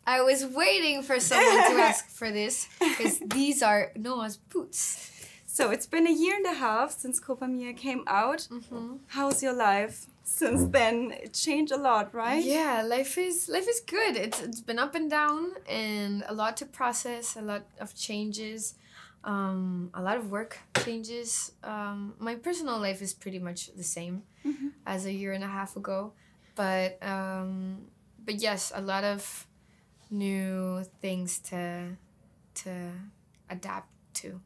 I was waiting for someone to ask for this because these are Noah's boots. So it's been a year and a half since Culpa Tuya came out. How's your life since then? It changed a lot, right? Yeah, life is good. It's been up and down and a lot to process, a lot of changes, a lot of work changes. My personal life is pretty much the same as a year and a half ago, but yes, a lot of new things to adapt to.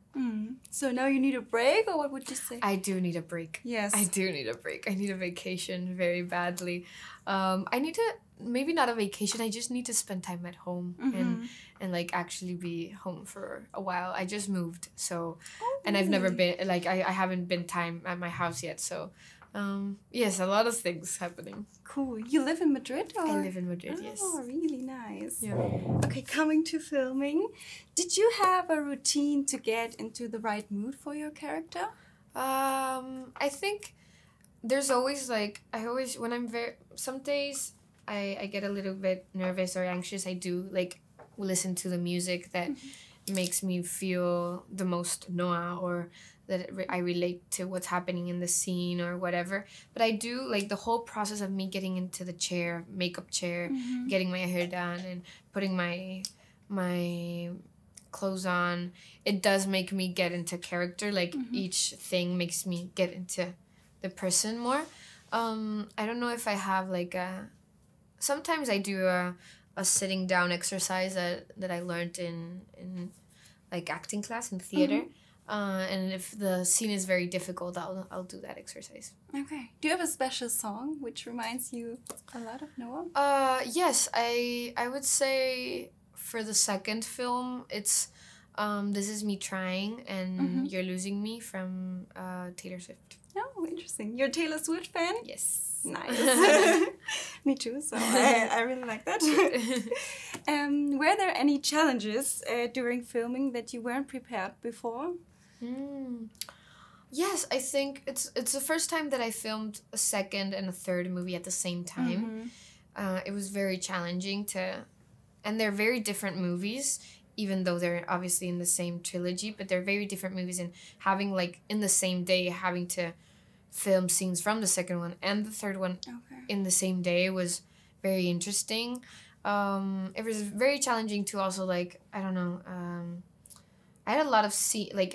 So now you need a break, or what would you say? I do need a break. Yes. I do need a break. I need a vacation very badly. I need to, maybe not a vacation, I just need to spend time at home and like actually be home for a while. I just moved, so, and I've never been, like, I haven't been time at my house yet, so, yes, a lot of things happening. Cool. You live in Madrid, or? I live in Madrid, yes. Oh, really nice. Yeah. Okay, coming to filming, did you have a routine to get into the right mood for your character? I think there's always like, when I'm some days I get a little bit nervous or anxious. I do like listen to the music that makes me feel the most Noah, or that I relate to what's happening in the scene or whatever. But I do like the whole process of me getting into the chair, makeup chair, getting my hair done and putting my clothes on. It does make me get into character. Like each thing makes me get into the person more. I don't know if I have like sometimes I do a sitting down exercise that I learned in like acting class in theater. And if the scene is very difficult, I'll do that exercise. Okay. Do you have a special song which reminds you a lot of Noah? Yes, I would say for the second film, it's This Is Me Trying and You're Losing Me from Taylor Swift. Oh, interesting. You're a Taylor Swift fan? Yes. Nice. Me too, so I really like that. Were there any challenges during filming that you weren't prepared before? Yes, I think it's the first time that I filmed a second and a third movie at the same time. It was very challenging and they're very different movies, even though they're obviously in the same trilogy, but they're very different movies, and having like in the same day, having to film scenes from the second one and the third one in the same day was very interesting. It was very challenging to also like, I don't know, I had a lot of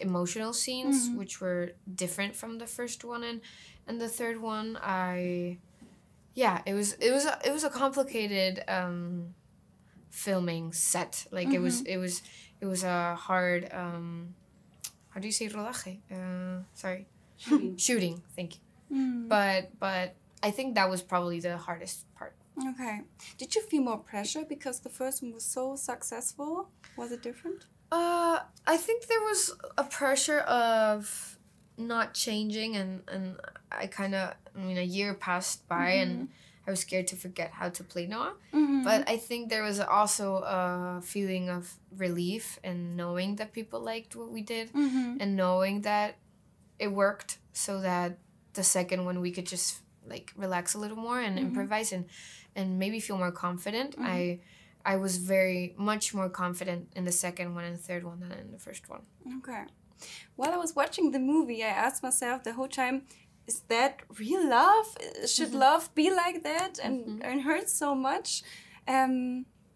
emotional scenes which were different from the first one and the third one. It was a complicated filming set. Like it was a hard how do you say rodaje? Sorry. Shooting, thank you. But I think that was probably the hardest part. Okay. Did you feel more pressure because the first one was so successful? Was it different? I think there was a pressure of not changing, and a year passed by and I was scared to forget how to play Noah. But I think there was also a feeling of relief and knowing that people liked what we did and knowing that it worked, so that the second one we could just like relax a little more and improvise and maybe feel more confident. I was very much more confident in the second one and the third one than in the first one. Okay. While I was watching the movie, I asked myself the whole time, is that real love? Should love be like that and hurt so much?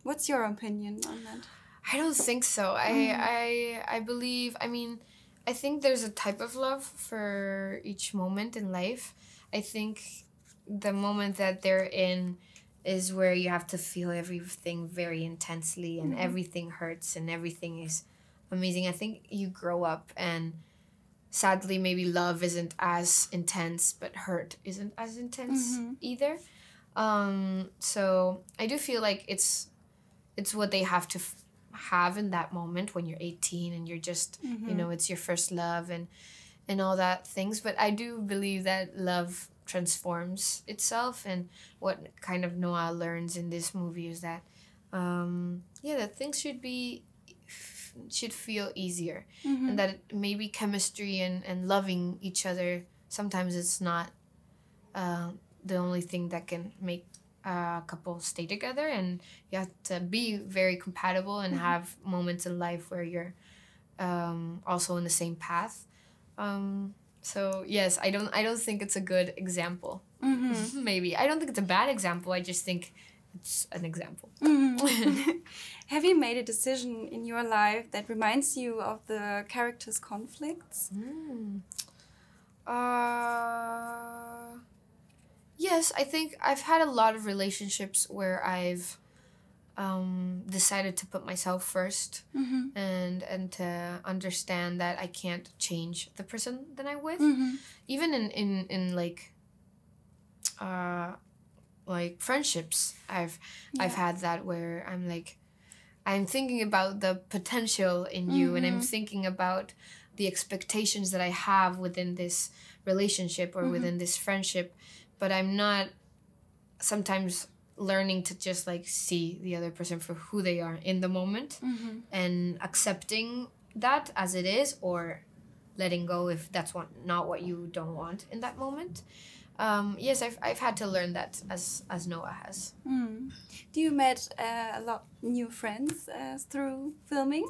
What's your opinion on that? I don't think so. I believe, I think there's a type of love for each moment in life. I think the moment that they're in is where you have to feel everything very intensely and everything hurts and everything is amazing. I think you grow up and sadly maybe love isn't as intense, but hurt isn't as intense either. So I do feel like it's what they have to have in that moment when you're 18 and you're just, it's your first love and all that things. But I do believe that love transforms itself, and what kind of Noah learns in this movie is that, that things should feel easier, and that maybe chemistry and loving each other, sometimes it's not the only thing that can make a couple stay together, and you have to be very compatible and have moments in life where you're also in the same path. So yes, I don't think it's a good example. Maybe I don't think it's a bad example. I just think it's an example. Have you made a decision in your life that reminds you of the character's conflicts? Yes, I think I've had a lot of relationships where I've decided to put myself first and to understand that I can't change the person that I'm with. Even in like friendships, I've had that where I'm like, I'm thinking about the potential in you, and I'm thinking about the expectations that I have within this relationship or within this friendship, but I'm not sometimes learning to just like see the other person for who they are in the moment and accepting that as it is, or letting go if that's not what you don't want in that moment. Yes, I've had to learn that as Noah has. Do you met a lot new friends through filming?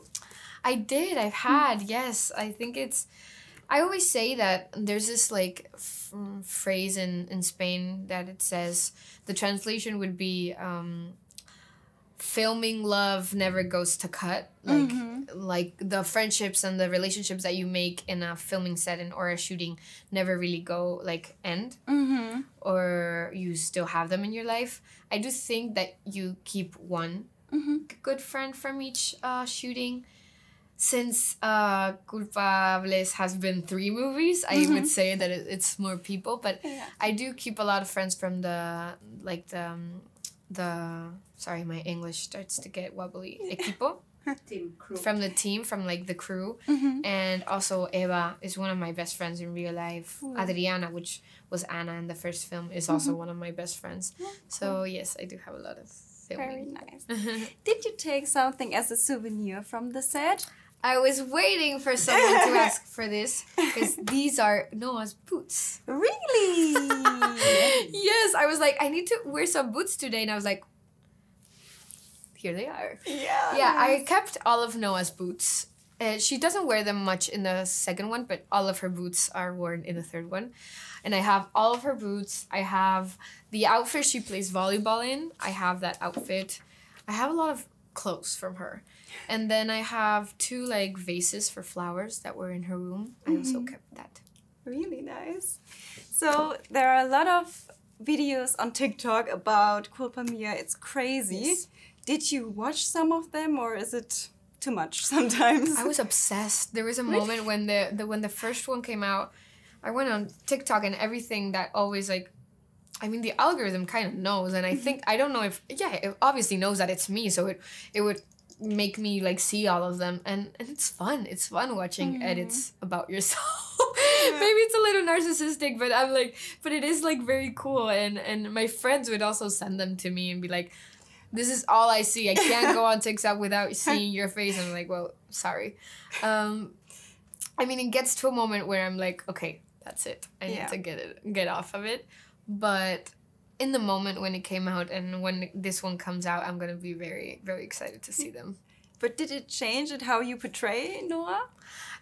I did. I've had, yes. I think I always say that there's this like phrase in Spain that it says, the translation would be filming love never goes to cut. Like the friendships and the relationships that you make in a filming setting or a shooting never really go like end, or you still have them in your life. I do think that you keep one good friend from each shooting. Since Culpables has been 3 movies, I would say that it's more people, but I do keep a lot of friends from the sorry, my English starts to get wobbly. Equipo. Team, crew. From the team, from like the crew. And also Eva is one of my best friends in real life. Adriana, which was Anna in the first film, is also one of my best friends. So yes, I do have a lot of filming. Very nice. Did you take something as a souvenir from the set? I was waiting for someone to ask for this, because these are Noah's boots. Really? Yes, I was like, I need to wear some boots today, and I was like, here they are. Yeah, I kept all of Noah's boots. She doesn't wear them much in the second one, but all of her boots are worn in the third one. And I have all of her boots. I have the outfit she plays volleyball in. I have that outfit. I have a lot of clothes from her. And then I have 2 like vases for flowers that were in her room. I also kept that. Really nice. So there are a lot of videos on TikTok about Culpa Mia. It's crazy. Yes. Did you watch some of them, or is it too much sometimes? I was obsessed. There was a moment when the first one came out, I went on TikTok, and everything that always like, I mean, the algorithm kind of knows, and I think, I don't know if, it obviously knows that it's me, so it would make me like see all of them, and it's fun. It's fun watching edits about yourself. Maybe it's a little narcissistic, but I'm like, but it is like very cool, and my friends would also send them to me and be like, this is all I see. I can't go on TikTok without seeing your face. I'm like, well, sorry. I mean, it gets to a moment where I'm like, okay, that's it. I need to get off of it. But in the moment when it came out and when this one comes out, I'm going to be very, very excited to see them. But did it change it how you portray Noah?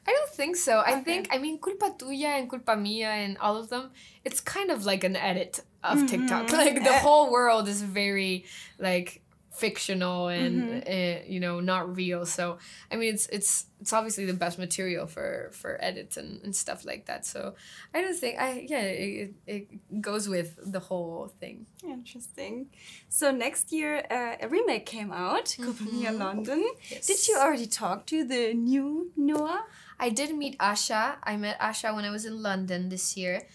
I don't think so. I think, I mean, Culpa Tuya and Culpa Mia and all of them, it's kind of like an edit of TikTok. Like, the whole world is very, like, fictional and, you know, not real. So, I mean, it's obviously the best material for edits and stuff like that. So, I don't think, it goes with the whole thing. Interesting. So, next year, a remake came out, Culpa Mia London. Yes. Did you already talk to the new Noah? I did meet Asha. I met Asha when I was in London this year.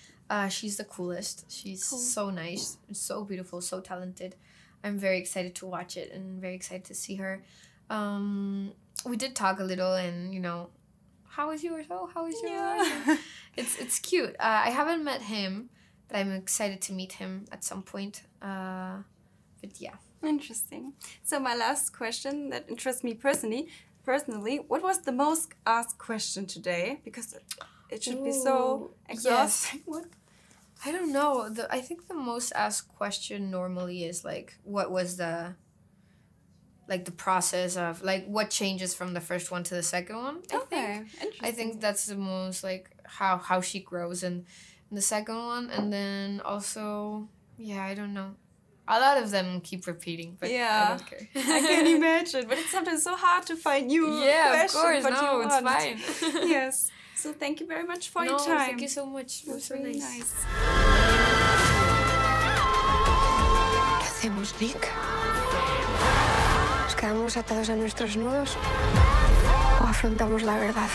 She's the coolest. She's so nice, so beautiful, so talented. I'm very excited to watch it and very excited to see her. We did talk a little, and you know, how is yours? Oh, how is yours? Yeah. It's cute. I haven't met him, but I'm excited to meet him at some point. But yeah. Interesting. So my last question that interests me personally, what was the most asked question today? Because it should be so exhausting. Yes. What? I don't know. I think the most asked question normally is like, what was the process of like what changes from the first one to the second one. I think that's the most like how she grows in the second one, and then also I don't know. A lot of them keep repeating, but I don't care. I can imagine, but it's sometimes so hard to find new questions. Of course, no, it's fine. Yes. So thank you very much for your time. Thank you so much. It was so really nice. ¿Qué hacemos, Nick? ¿Nos quedamos atados a nuestros nudos o afrontamos la verdad?